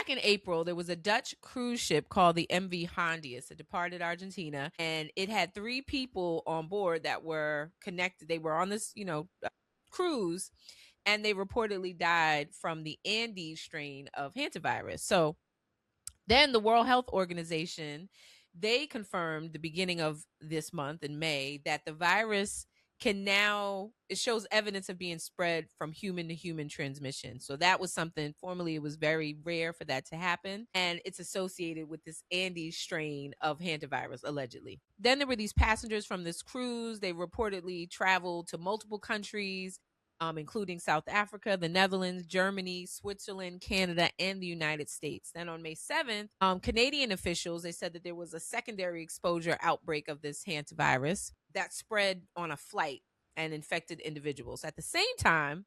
back in April, there was a Dutch cruise ship called the MV Hondius. It departed Argentina, and it had 3 people on board that were connected. They were on this, cruise, and they reportedly died from the Andes strain of hantavirus. So then the World Health Organization, they confirmed the beginning of this month in May that the virus it shows evidence of being spread from human to human transmission. So that was something, formerly it was very rare for that to happen, and it's associated with this Andes strain of hantavirus, allegedly. Then there were these passengers from this cruise. They reportedly traveled to multiple countries, including South Africa, the Netherlands, Germany, Switzerland, Canada, and the United States. Then on May 7th, Canadian officials, they said that there was a secondary exposure outbreak of this hantavirus that spread on a flight and infected individuals. At the same time,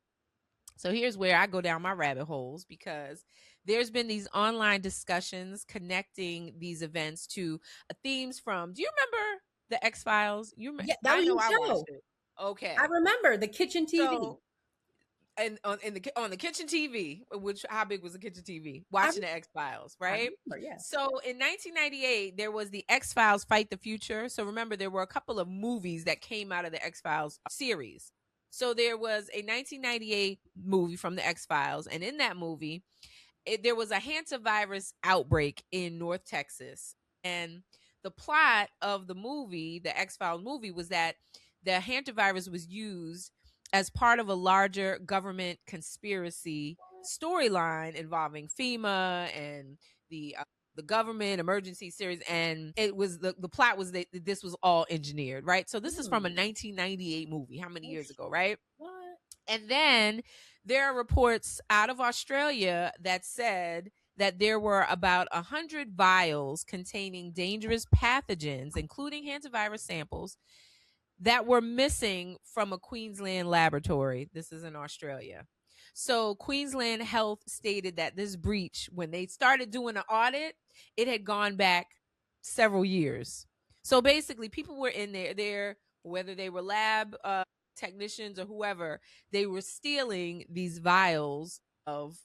so here's where I go down my rabbit holes, because there's been these online discussions connecting these events to themes from, do you remember the X-Files? Yeah, that I was know your I watched show. it. Okay. I remember the kitchen TV. So and on the kitchen TV, which how big was the kitchen TV? I, Watching the X-Files, I right? remember, yeah. So in 1998, there was the X-Files Fight the Future. So remember, there were a couple of movies that came out of the X-Files series. So there was a 1998 movie from the X-Files, and in that movie, there was a hantavirus outbreak in North Texas. And the plot of the movie, the X-Files movie, was that the hantavirus was used as part of a larger government conspiracy storyline involving FEMA and the government emergency series. And it was the plot was that this was all engineered, right? So this is from a 1998 movie. How many years ago, right? What? And then there are reports out of Australia that said that there were about 100 vials containing dangerous pathogens, including hantavirus samples, that were missing from a Queensland laboratory. This is in Australia. So Queensland Health stated that this breach, when they started doing an audit, it had gone back several years. So basically, people were in there, whether they were lab technicians or whoever, they were stealing these vials of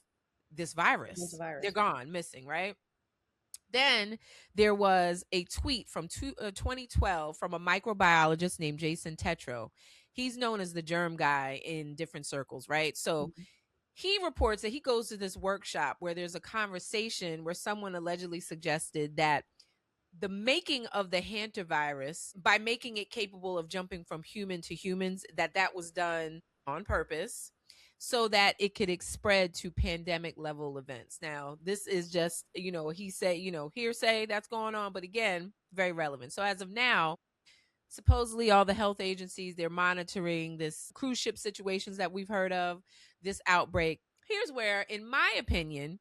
this virus. They're gone, missing, right? Then there was a tweet from 2012 from a microbiologist named Jason Tetro. He's known as the germ guy in different circles, right? So he reports that he goes to this workshop where there's a conversation where someone allegedly suggested that the making of the hantavirus, by making it capable of jumping from human to humans, that was done on purpose so that it could spread to pandemic level events. Now, this is just, he said, hearsay that's going on, but again, very relevant. So as of now, supposedly all the health agencies, they're monitoring this cruise ship situations that we've heard of, this outbreak. Here's where, in my opinion,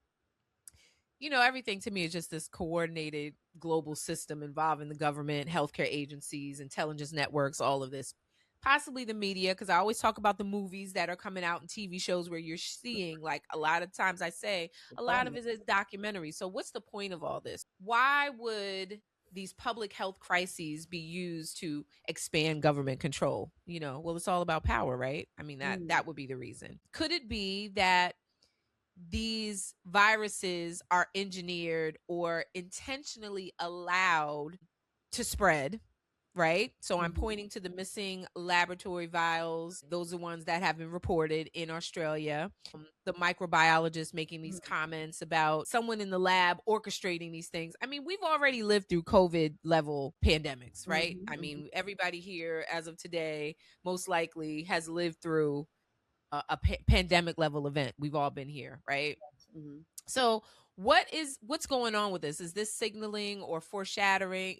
everything to me is just this coordinated global system involving the government, healthcare agencies, intelligence networks, all of this. Possibly the media, because I always talk about the movies that are coming out and TV shows where you're seeing, like, a lot of times I say, a lot of it is documentary. So what's the point of all this? Why would these public health crises be used to expand government control? Well, it's all about power, right? I mean, that would be the reason. Could it be that these viruses are engineered or intentionally allowed to spread, right? So I'm pointing to the missing laboratory vials. Those are ones that have been reported in Australia. The microbiologist making these comments about someone in the lab orchestrating these things. I mean, we've already lived through COVID level pandemics, right? I mean, everybody here as of today most likely has lived through a pandemic level event. We've all been here, right? So what's going on with this? Is this signaling or foreshadowing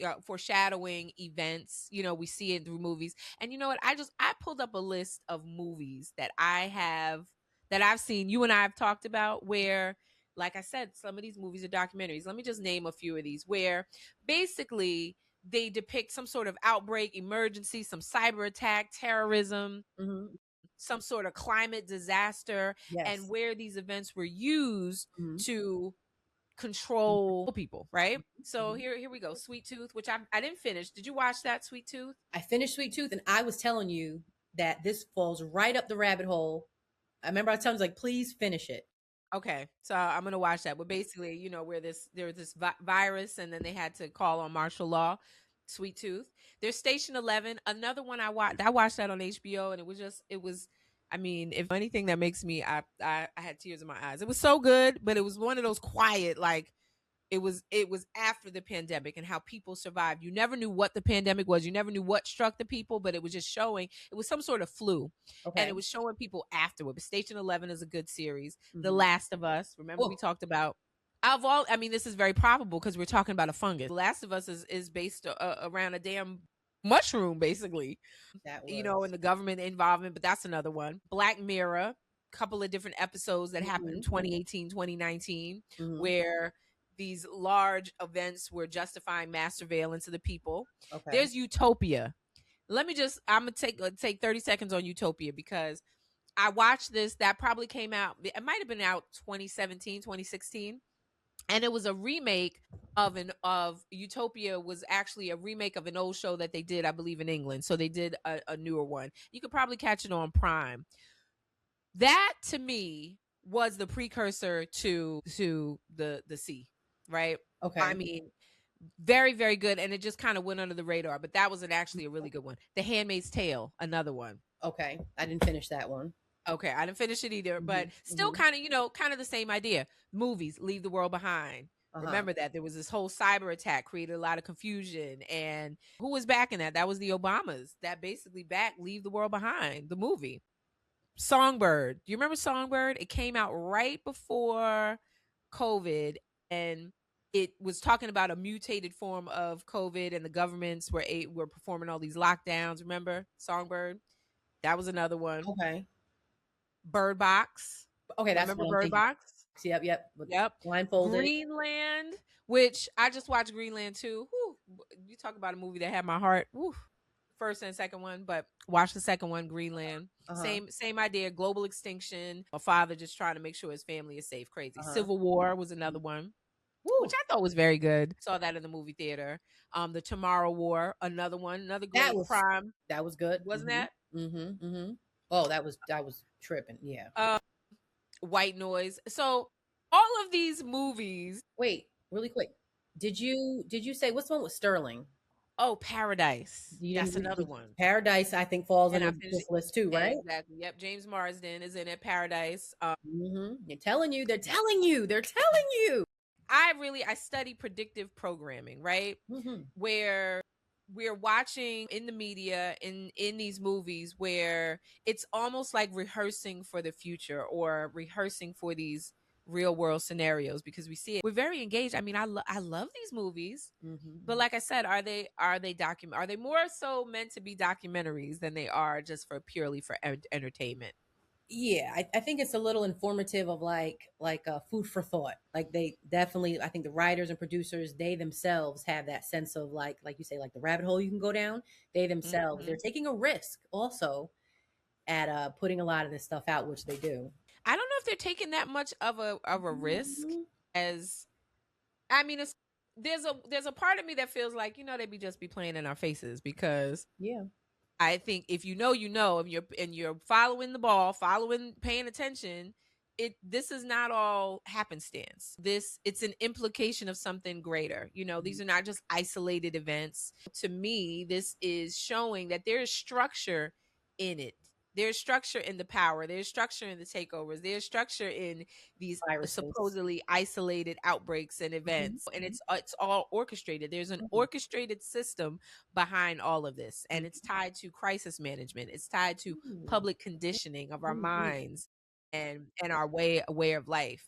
events? We see it through movies. And you know what? I pulled up a list of movies that I've seen, you and I have talked about, where, like I said, some of these movies are documentaries. Let me just name a few of these, where basically they depict some sort of outbreak, emergency, some cyber attack, terrorism, some sort of climate disaster, and where these events were used to control people, right? So here we go. Sweet Tooth, which I didn't finish. Did you watch that, Sweet Tooth? I finished Sweet Tooth, and I was telling you that this falls right up the rabbit hole. I remember I was telling you, like, please finish it. Okay, so I'm gonna watch that. But basically, where there was this virus, and then they had to call on martial law. Sweet Tooth. There's Station 11, another one I watched. I watched that on HBO, and it was. I mean, if anything that makes me, I had tears in my eyes. It was so good, but it was one of those quiet, like it was after the pandemic and how people survived. You never knew what the pandemic was. You never knew what struck the people, but it was just showing it was some sort of flu. And it Okay. was showing people afterward. But Station 11 is a good series. The Hmm. Last of Us, remember we Oh, talked about of all, I mean, this is very probable because we're talking about a fungus. The Last of Us is based around a damn mushroom, basically, that and was. the government involvement, but that's another one. Black Mirror, couple of different episodes that happened in Hmm. 2018, 2019, Hmm. where these large events were justifying mass surveillance of the people. Okay. There's Utopia. I'm gonna take 30 seconds on Utopia because I watched this. That probably came out, it might have been out 2017, 2016, and it was a remake of Utopia. Was actually a remake of an old show that they did, I believe, in England. So they did a newer one. You could probably catch it on Prime. That to me was the precursor to the sea, right? I Okay. mean, very, very good. And it just kind of went under the radar, but that was actually a really good one. The Handmaid's Tale, another one. Okay. I didn't finish that one. Okay, I didn't finish it either, Hmm. but still Hmm. kind of, kind of the same idea. Movies, Leave the World Behind. Uh-huh. Remember that there was this whole cyber attack, created a lot of confusion. And who was backing that? That was the Obamas that basically backed Leave the World Behind, the movie. Songbird. Do you remember Songbird? It came out right before COVID, and it was talking about a mutated form of COVID, and the governments were performing all these lockdowns. Remember Songbird? That was another one. Okay. Bird Box. Okay, that's Remember what I'm Bird thinking. Box? Yep, yep. With Yep. blindfolded. Greenland, which I just watched Greenland too. Whew. You talk about a movie that had my heart. Whew. First and second one, but watch the second one, Greenland. Uh-huh. Same idea, global extinction. A father just trying to make sure his family is safe. Crazy. Uh-huh. Civil War was another one, which Woo. I thought was very good. Saw that in the movie theater. The Tomorrow War, another one, another That great was prime, that was good. wasn't Hmm. that? Hmm. Hmm. Oh, that was tripping. Yeah. Uh, White Noise. So all of these movies. Wait, really quick. Did you say what's the one with Sterling? Oh, Paradise. You That's didn't another one. Paradise, I think, falls And I under finished it. this list too, right? Exactly. Yep. James Marsden is in it. Paradise. They're telling you, they're telling you, they're telling you. I study predictive programming, right? Hmm. Where we're watching in the media in these movies where it's almost like rehearsing for the future or rehearsing for these real world scenarios because we see it. We're very engaged. I mean, I love these movies. But Hmm. like I said, are they more so meant to be documentaries than they are just for purely for entertainment? Yeah, I think it's a little informative of like food for thought. Like they definitely, I think the writers and producers, they themselves have that sense of like you say, like the rabbit hole you can go down. They themselves, they're Mhm. taking a risk also at putting a lot of this stuff out, which they do. I don't know if they're taking that much of a risk Mhm. as I mean it's there's a part of me that feels like they be just be playing in our faces because Yeah. I think if you know, and you're following the ball, paying attention, this is not all happenstance. It's an implication of something greater. These Mhm. are not just isolated events. To me, this is showing that there is structure in it. There's structure in the power. There's structure in the takeovers. There's structure in these Viruses. supposedly isolated outbreaks and Mhm. events, and it's all orchestrated. There's an Mhm. orchestrated system behind all of this. And it's tied to crisis management. It's tied to Mhm. public conditioning of our Mhm. minds and our way of life.